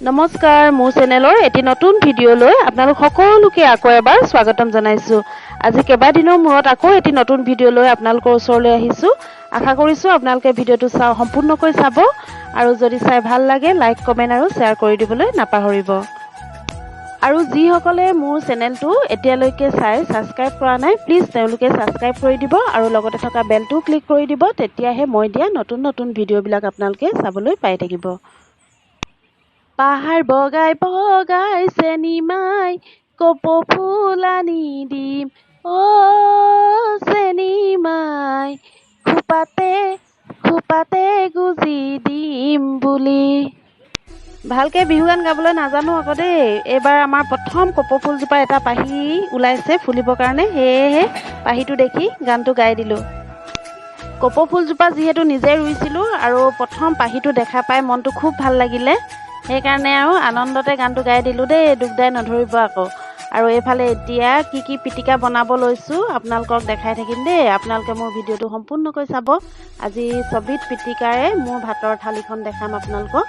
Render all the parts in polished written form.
নমস্কাৰ, মোৰ চেনেলৰ এটি নতুন ভিডিঅ'লৈ আপোনালোক সকলোকে আকৌ এবাৰ স্বাগতম জনাইছোঁ। আজি কেইবাদিনৰ মূৰত আকৌ এটি নতুন ভিডিঅ'লৈ আপোনালোকৰ ওচৰলৈ আহিছোঁ। আশা কৰিছোঁ আপোনালোকে ভিডিঅ'টো সম্পূৰ্ণকৈ চাব আৰু যদি চাই ভাল লাগে লাইক, কমেণ্ট আৰু শ্বেয়াৰ কৰি দিবলৈ নাপাহৰিব। আৰু যিসকলে মোৰ চেনেলটো এতিয়ালৈকে ছাবস্ক্ৰাইব কৰা নাই, প্লিজ তেওঁলোকে ছাবস্ক্ৰাইব কৰি দিব আৰু লগতে থকা বেলটো ক্লিক কৰি দিব। তেতিয়াহে মই দিয়া নতুন নতুন ভিডিঅ'বিলাক আপোনালোকে চাবলৈ পাই থাকিব। পাহাৰ বগাই বগাই চেনিমাই কপৌ ফুল আনি দিম, চেনিমাই খোপাতে খোপাতে গুজি দিম বুলি। ভালকৈ বিহু গান গাবলৈ নাজানো আকৌ দেই। এইবাৰ আমাৰ প্ৰথম কপৌ ফুলজোপা এটা পাহি ওলাইছে ফুলিবৰ কাৰণে, সেয়েহে পাহিটো দেখি গানটো গাই দিলোঁ। কপৌ ফুলজোপা যিহেতু নিজে ৰুইছিলোঁ আৰু প্ৰথম পাহিটো দেখা পাই মনটো খুব ভাল লাগিলে, সেইকাৰণে আৰু আনন্দতে গানটো গাই দিলোঁ দেই, দুখদাই নধৰিব আকৌ। আৰু এইফালে এতিয়া কি পিটিকা বনাব লৈছোঁ আপোনালোকক দেখাই থাকিম দেই। আপোনালোকে মোৰ ভিডিঅ'টো সম্পূৰ্ণকৈ চাব। আজি ছবিধ পিটিকাৰে মোৰ ভাতৰ থালিখন দেখাম আপোনালোকক।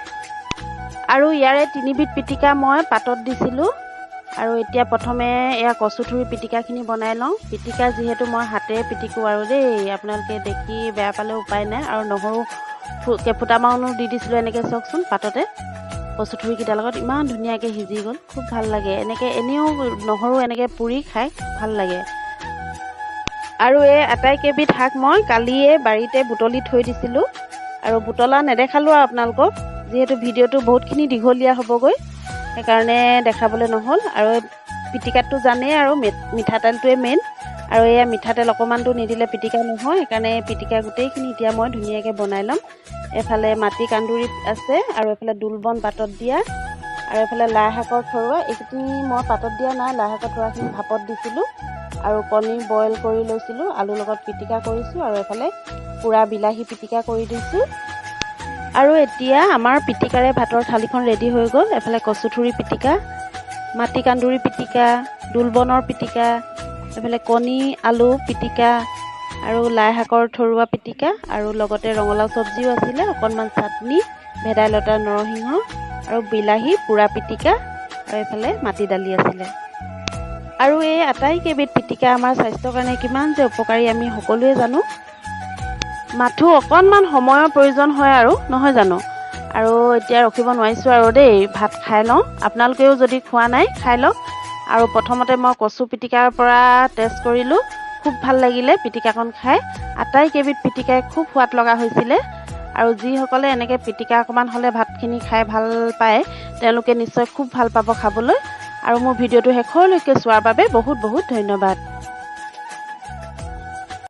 আৰু ইয়াৰে 3বিধ পিটিকা মই পাতত দিছিলোঁ। আৰু এতিয়া প্ৰথমে এয়া কচুথুৰি পিটিকাখিনি বনাই লওঁ। পিটিকা যিহেতু মই হাতেৰে পিটিকোঁ আৰু দেই, আপোনালোকে দেখি বেয়া পালে উপায় নাই। আৰু নহৰু কেইফুটামানো দি দিছিলোঁ এনেকৈ, চাওকচোন পাততে। কচুথুৰিকেইটাৰ লগত ইমান ধুনীয়াকৈ সিজি গ'ল, খুব ভাল লাগে। এনেও নহৰু এনেকৈ পুৰি খাই ভাল লাগে। আৰু এই আটাইকেইবিধ শাক মই কালিয়ে বাৰীতে বুটলি থৈ দিছিলোঁ আৰু বুটলা নেদেখালোঁ আৰু আপোনালোকক, যিহেতু ভিডিঅ'টো বহুতখিনি দীঘলীয়া হ'বগৈ, সেইকাৰণে দেখাবলৈ নহ'ল। আৰু পিটিকাতটো জানেই আৰু মিঠাতেলটোৱে মেইন, আৰু এয়া মিঠাতেল অকণমানটো নিদিলে পিটিকা নহয়, সেইকাৰণে পিটিকা গোটেইখিনি এতিয়া মই ধুনীয়াকৈ বনাই ল'ম। এফালে মাটি কান্দুৰি আছে আৰু এফালে দোলবন পাতত দিয়া, আৰু এফালে লাই শাকৰ থৰুৱা। এইখিনি মই পাতত দিয়া নাই, লাই শাকৰ থৰুৱাখিনি ভাপত দিছিলোঁ আৰু কণী বইল কৰি লৈছিলোঁ, আলুৰ লগত পিটিকা কৰিছোঁ আৰু এফালে পুৰা বিলাহী পিটিকা কৰি দিছোঁ। আৰু এতিয়া আমাৰ পিটিকাৰে ভাতৰ থালিখন ৰেডি হৈ গ'ল। এফালে কচুথুৰি পিটিকা, মাটি কান্দুৰি পিটিকা, দোলবনৰ পিটিকা, এফালে কণী আলু পিটিকা আৰু লাই শাকৰ থৰুৱা পিটিকা, আৰু লগতে ৰঙালাও চব্জিও আছিলে, অকণমান চাটনি, ভেদাইলতা, নৰসিংহ আৰু বিলাহী পুৰা পিটিকা, আৰু এইফালে মাটি দালি আছিলে। আৰু এই আটাইকেইবিধ পিটিকা আমাৰ স্বাস্থ্যৰ কাৰণে কিমান যে উপকাৰী আমি সকলোৱে জানো। মাথো অকণমান সময়ৰ প্ৰয়োজন হয় আৰু, নহয় জানো? আৰু এতিয়া ৰখিব নোৱাৰিছোঁ আৰু দেই, ভাত খাই লওঁ। আপোনালোকেও যদি খোৱা নাই খাই লওক। আৰু প্ৰথমতে মই কচু পিটিকাৰ পৰা টেষ্ট কৰিলোঁ, খুব ভাল লাগিলে পিটিকাকণ খাই। আটাইকেইবিধ পিটিকাই খুব সোৱাদ লগা হৈছিলে। আৰু যিসকলে এনেকৈ পিটিকা অকণমান হ'লে ভাতখিনি খাই ভাল পায়, তেওঁলোকে নিশ্চয় খুব ভাল পাব খাবলৈ। আৰু মোৰ ভিডিঅ'টো শেষলৈকে চোৱাৰ বাবে বহুত বহুত ধন্যবাদ।